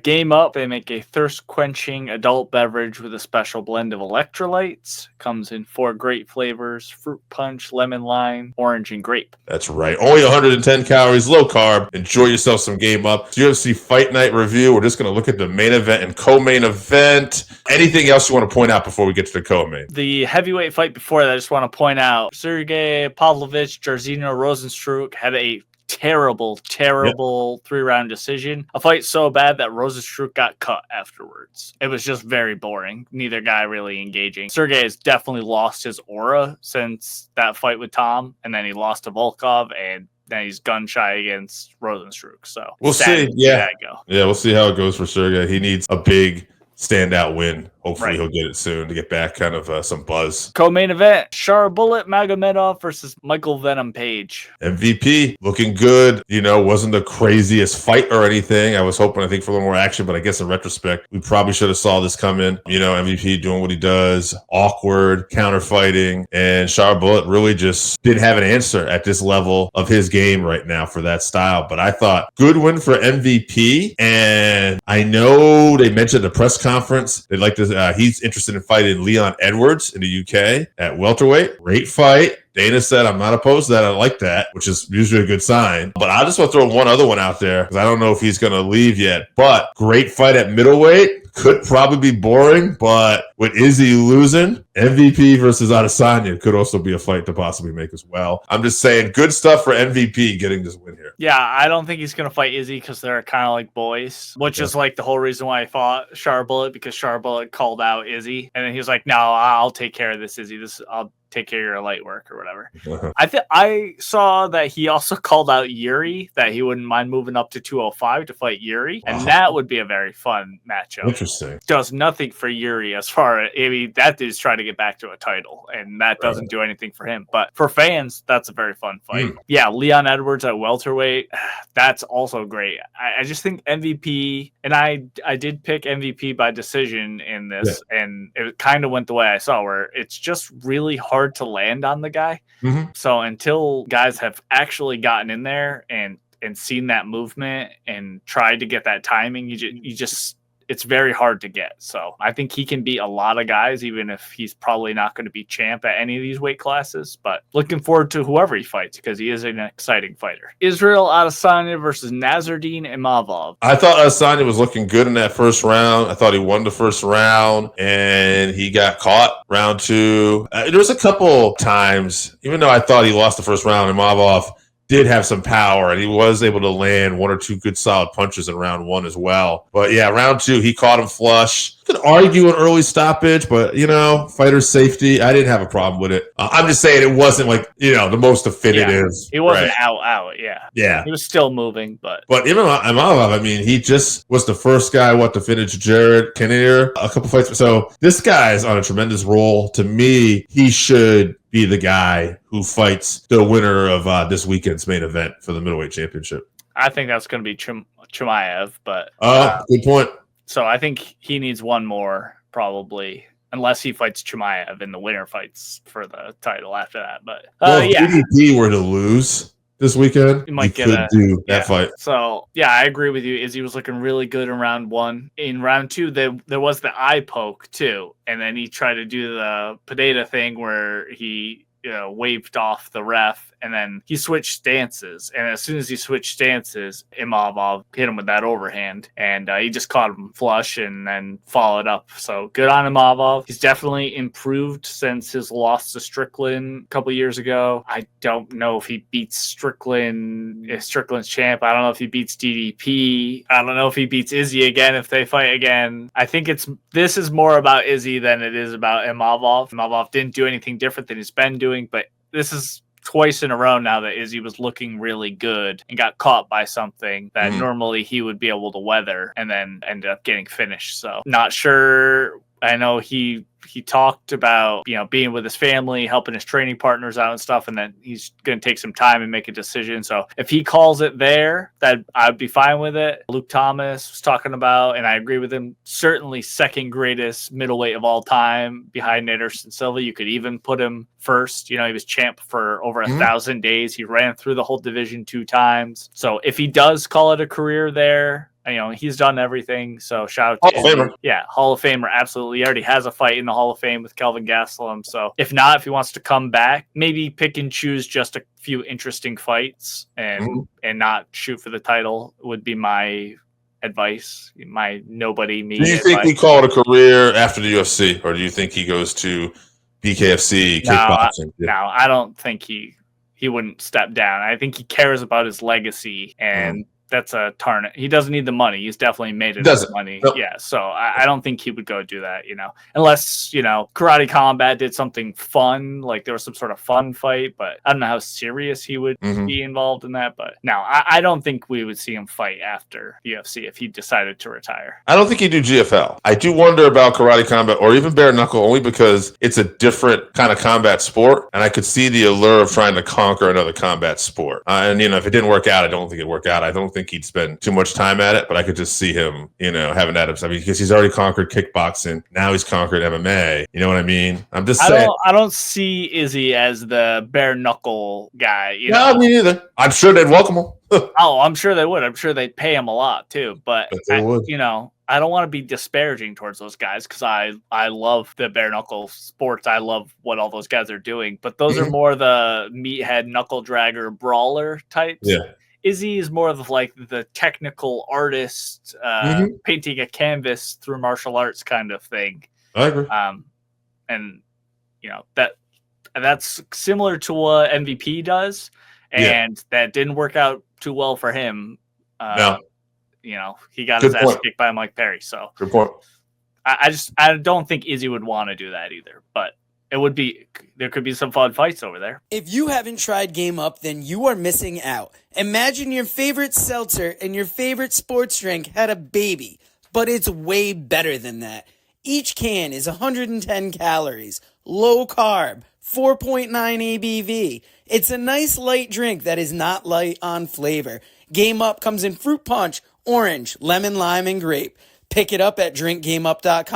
Game Up, they make a thirst-quenching adult beverage with a special blend of electrolytes. Comes in 4 great flavors: fruit punch, lemon lime, orange, and grape. That's right. Only 110 calories, low carb. Enjoy yourself some Game Up. UFC Fight Night review. We're just going to look at the main event and co-main event. Anything else you want to point out before we get to the co-main? The heavyweight fight before that, I just want to point out, Sergei Pavlovich, Jairzinho Rozenstruik had a terrible 3-round decision. A fight so bad that Rozenstruik got cut afterwards. It was just very boring. Neither guy really engaging. Sergei has definitely lost his aura since that fight with Tom, and then he lost to Volkov, and then he's gun shy against Rozenstruik. So we'll see. Yeah, we'll see how it goes for Sergei. He needs a big standout win. Hopefully he'll get it soon to get back kind of some buzz. Co-main event, Sharaputdin Magomedov versus Michael Venom Page. MVP looking good. Wasn't the craziest fight or anything. I was hoping, I think, for a little more action, but I guess in retrospect, we probably should have saw this come in. MVP doing what he does, awkward, counter fighting, and Sharaputdin really just didn't have an answer at this level of his game right now for that style. But I thought good win for MVP, and I know they mentioned at the press conference they'd like to. He's interested in fighting Leon Edwards in the UK at welterweight. Great fight. Dana said, I'm not opposed to that. I like that, which is usually a good sign. But I just want to throw one other one out there because I don't know if he's going to leave yet. But great fight at middleweight. Could probably be boring, but with Izzy losing, MVP versus Adesanya could also be a fight to possibly make as well. I'm just saying, good stuff for MVP getting this win here. Yeah, I don't think he's going to fight Izzy because they're kind of like boys, which is like the whole reason why I fought Sharaputdin, because Sharaputdin called out Izzy. And then he was like, no, I'll take care of this, Izzy. I'll take care of your light work or whatever. I saw that he also called out Yuri, that he wouldn't mind moving up to 205 to fight Yuri. And that would be a very fun matchup. Interesting. Does nothing for Yuri as far as, that dude's trying to get back to a title, and that doesn't do anything for him. But for fans, that's a very fun fight. Yeah, Leon Edwards at welterweight, that's also great. I just think MVP, and I did pick MVP by decision in this, and it kind of went the way I saw, where it's just really hard to land on the guy. So until guys have actually gotten in there and seen that movement and tried to get that timing, you just it's very hard to get. So I think he can beat a lot of guys, even if he's probably not going to be champ at any of these weight classes. But looking forward to whoever he fights, because he is an exciting fighter. Israel Adesanya versus Nassourdine Imavov. I thought Adesanya was looking good in that first round. I thought he won the first round, and he got caught round 2. There was a couple times, even though I thought he lost the first round, Imavov did have some power, and he was able to land 1 or 2 good solid punches in round 1 as well. But yeah, round 2, he caught him flush. Could argue an early stoppage, but fighter safety, I didn't have a problem with it. I'm just saying it wasn't like, the most definitive. He wasn't out. Yeah. He was still moving, but even Imavov, he just was the first guy, to finish Jared Kinnear a couple fights. So this guy is on a tremendous roll. To me, he should be the guy who fights the winner of this weekend's main event for the middleweight championship. I think that's going to be Chimaev, but good point. So I think he needs one more, probably, unless he fights Chimaev and the winner fights for the title after that. But if DDP were to lose this weekend, he might could do that fight. So I agree with you. Izzy was looking really good in round 1. In round 2, there was the eye poke too, and then he tried to do the Pineda thing where he waved off the ref, and then he switched stances. And as soon as he switched stances, Imavov hit him with that overhand, and he just caught him flush and then followed up. So good on Imavov. He's definitely improved since his loss to Strickland a couple years ago. I don't know if he beats Strickland, if Strickland's champ. I don't know if he beats DDP. I don't know if he beats Izzy again if they fight again. I think this is more about Izzy than it is about Imavov. Imavov didn't do anything different than he's been doing, but this is twice in a row now that Izzy was looking really good and got caught by something that normally he would be able to weather, and then ended up getting finished. So not sure. I know he talked about, being with his family, helping his training partners out and stuff, and then he's going to take some time and make a decision. So if he calls it there, that I'd be fine with it. Luke Thomas was talking about, and I agree with him, certainly second greatest middleweight of all time behind Anderson Silva. You could even put him first. He was champ for over 1,000 days. He ran through the whole division 2 times. So if he does call it a career there, he's done everything. So shout out Hall to of Izzy. Famer. Yeah, Hall of Famer, absolutely. He already has a fight in the Hall of Fame with Kelvin Gastelum. So if not, if he wants to come back, maybe pick and choose just a few interesting fights and not shoot for the title would be my advice. My nobody me. Do you think he called a career after the UFC, or do you think he goes to BKFC kickboxing? No, I don't think he wouldn't step down. I think he cares about his legacy, and that's a target. He doesn't need the money. He's definitely made enough money. Nope. Yeah, so I don't think he would go do that, unless, Karate Combat did something fun, like there was some sort of fun fight, but I don't know how serious he would be involved in that. But no, I don't think we would see him fight after UFC if he decided to retire. I don't think he'd do GFL. I do wonder about Karate Combat or even bare knuckle, only because it's a different kind of combat sport, and I could see the allure of trying to conquer another combat sport. And if it didn't work out, I don't think it'd work out. I don't think he'd spend too much time at it, but I could just see him, having that upside. Because he's already conquered kickboxing. Now he's conquered MMA. You know what I mean? I'm just saying. I don't see Izzy as the bare knuckle guy. No, me neither. I'm sure they'd welcome him. Oh, I'm sure they would. I'm sure they'd pay him a lot too. But they would. I don't want to be disparaging towards those guys because I love the bare knuckle sports. I love what all those guys are doing. But those are more the meathead knuckle dragger brawler types. Yeah. Izzy is more of like the technical artist, painting a canvas through martial arts kind of thing. I agree. And that's similar to what MVP does, and that didn't work out too well for him. No. He got his ass kicked by Mike Perry. So good point. I don't think Izzy would want to do that either, but there could be some fun fights over there. If you haven't tried Game Up, then you are missing out. Imagine your favorite seltzer and your favorite sports drink had a baby, but it's way better than that. Each can is 110 calories, low carb, 4.9 ABV. It's a nice light drink that is not light on flavor. Game Up comes in fruit punch, orange, lemon, lime, and grape. Pick it up at drinkgameup.com.